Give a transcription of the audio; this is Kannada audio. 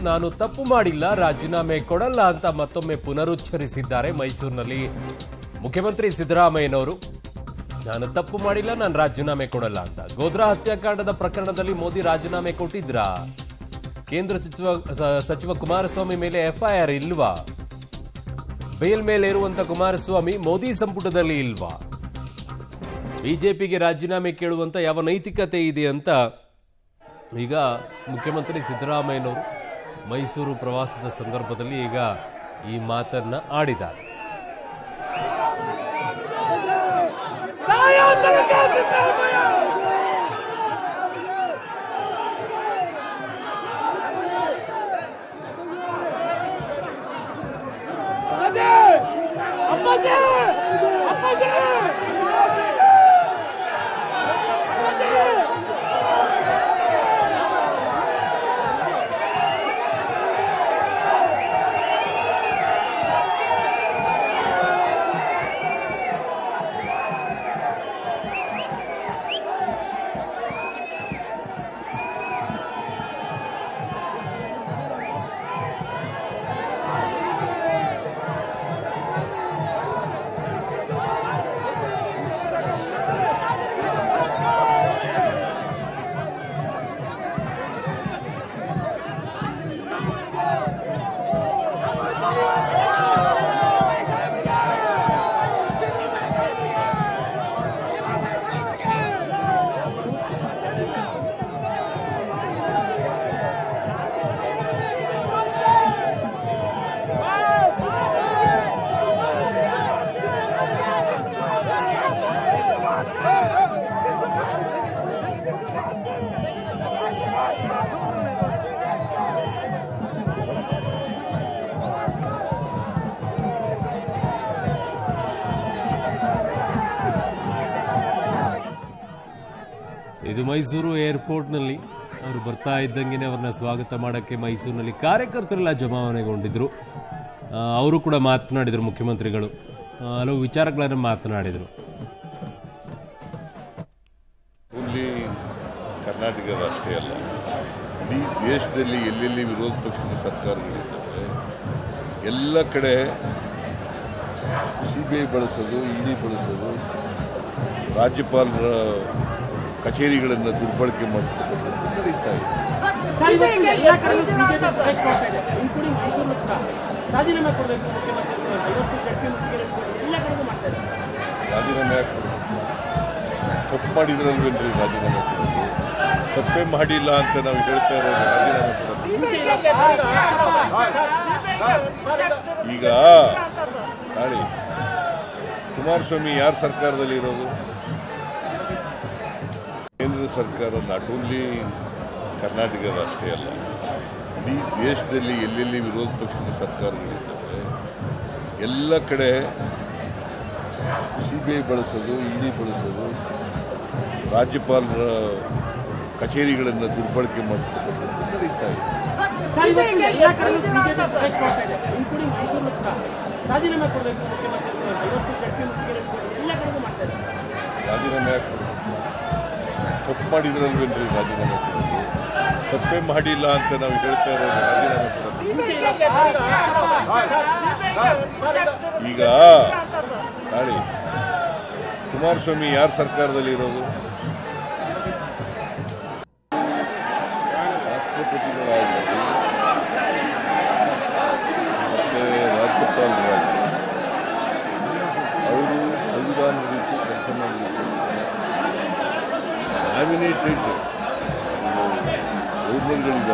ನಾನು ತಪ್ಪು ಮಾಡಿಲ್ಲ, ರಾಜೀನಾಮೆ ಕೊಡಲ್ಲ ಅಂತ ಮತ್ತೊಮ್ಮೆ ಪುನರುಚ್ಚರಿಸಿದ್ದಾರೆ ಮೈಸೂರಿನಲ್ಲಿ ಮುಖ್ಯಮಂತ್ರಿ ಸಿದ್ದರಾಮಯ್ಯನವರು. ನಾನು ತಪ್ಪು ಮಾಡಿಲ್ಲ, ನಾನು ರಾಜೀನಾಮೆ ಕೊಡಲ್ಲ ಅಂತ. ಗೋದ್ರಾ ಹತ್ಯಾಕಾಂಡದ ಪ್ರಕರಣದಲ್ಲಿ ಮೋದಿ ರಾಜೀನಾಮೆ ಕೊಟ್ಟಿದ್ರಾ? ಕೇಂದ್ರ ಸಚಿವ ಕುಮಾರಸ್ವಾಮಿ ಮೇಲೆ ಎಫ್ಐಆರ್ ಇಲ್ವಾ? ಬೇಲ್ ಮೇಲೆ ಇರುವಂತ ಕುಮಾರಸ್ವಾಮಿ ಮೋದಿ ಸಂಪುಟದಲ್ಲಿ ಇಲ್ವಾ? ಬಿಜೆಪಿಗೆ ರಾಜೀನಾಮೆ ಕೇಳುವಂತ ಯಾವ ನೈತಿಕತೆ ಇದೆ ಅಂತ ಈಗ ಮುಖ್ಯಮಂತ್ರಿ ಸಿದ್ದರಾಮಯ್ಯನವರು ಮೈಸೂರು ಪ್ರವಾಸದ ಸಂದರ್ಭದಲ್ಲಿ ಈಗ ಈ ಮಾತನ್ನ ಆಡಿದ್ದಾರೆ. ಇದು ಮೈಸೂರು ಏರ್ಪೋರ್ಟ್ನಲ್ಲಿ ಅವರು ಬರ್ತಾ ಇದ್ದಂಗೆ ಅವ್ರನ್ನ ಸ್ವಾಗತ ಮಾಡೋಕ್ಕೆ ಮೈಸೂರಿನಲ್ಲಿ ಕಾರ್ಯಕರ್ತರೆಲ್ಲ ಜಮಾವಣೆಗೊಂಡಿದ್ರು. ಅವರು ಕೂಡ ಮಾತನಾಡಿದರು, ಮುಖ್ಯಮಂತ್ರಿಗಳು ಹಲವು ವಿಚಾರಗಳನ್ನು ಮಾತನಾಡಿದರು. ಓನ್ಲಿ ಕರ್ನಾಟಕದಷ್ಟೇ ಅಲ್ಲ, ಇಡೀ ದೇಶದಲ್ಲಿ ಎಲ್ಲೆಲ್ಲಿ ವಿರೋಧ ಪಕ್ಷದ ಸರ್ಕಾರಗಳಿದ್ದಾವೆ ಎಲ್ಲ ಕಡೆ CBI ಬಳಸೋದು, ED ಬಳಸೋದು, ರಾಜ್ಯಪಾಲರ ಕಚೇರಿಗಳನ್ನು ದುರ್ಬಳಕೆ ಮಾಡ್ತಕ್ಕಂಥದ್ದು ನಡೀತಾ ಇದೆ. ರಾಜೀನಾಮೆ ತಪ್ಪು ಮಾಡಿದ್ರಲ್ವೇನ್ರಿ ರಾಜೀನಾಮೆ ಕೊಡೋದು? ತಪ್ಪೇ ಮಾಡಿಲ್ಲ ಅಂತ ನಾವು ಹೇಳ್ತಾ ಇರೋದು ರಾಜೀನಾಮೆ ಕೊಡೋದು. ಈಗ ನಾಳೆ ಕುಮಾರಸ್ವಾಮಿ ಯಾರ ಸರ್ಕಾರದಲ್ಲಿ ಇರೋದು? ಕೇಂದ್ರ ಸರ್ಕಾರ ನಾಟ್ ಓನ್ಲಿ ಕರ್ನಾಟಕದಷ್ಟೇ ಅಲ್ಲ, ಇಡೀ ದೇಶದಲ್ಲಿ ಎಲ್ಲೆಲ್ಲಿ ವಿರೋಧ ಪಕ್ಷದ ಸರ್ಕಾರಗಳಿದ್ದಾವೆ ಎಲ್ಲ ಕಡೆ CBI ಬಳಸೋದು, ED ಬಳಸೋದು, ರಾಜ್ಯಪಾಲರ ಕಚೇರಿಗಳನ್ನು ದುರ್ಬಳಕೆ ಮಾಡ್ತಕ್ಕಂಥದ್ದು ನಡೀತಾ ಇದೆ. ರಾಜೀನಾಮೆ ತಪ್ಪು ಮಾಡಿದ್ರಲ್ವೇನ್ರಿ ರಾಜೀನಾಮೆ ಕೊಡೋದು? ತಪ್ಪೇ ಮಾಡಿಲ್ಲ ಅಂತ ನಾವು ಹೇಳ್ತಾ ಇರೋದು ರಾಜೀನಾಮೆ ಕೊಡೋದು. ಈಗ ನಾಳೆ ಕುಮಾರಸ್ವಾಮಿ ಯಾರ ಸರ್ಕಾರದಲ್ಲಿ ಇರೋದು? ರಾಷ್ಟ್ರಪತಿಗಳಾಗಲಿ ಮತ್ತೆ ರಾಜ್ಯಪಾಲರಾಗಲಿ ಅವರು ಸಂವಿಧಾನ ರೀತಿ ಕೆಲಸ ಮಾಡಬೇಕು. ನಾಮಿನೇಟೆಡ್ ಗೌರ್ನರ್ಗಳಿದ್ದಾರೆ.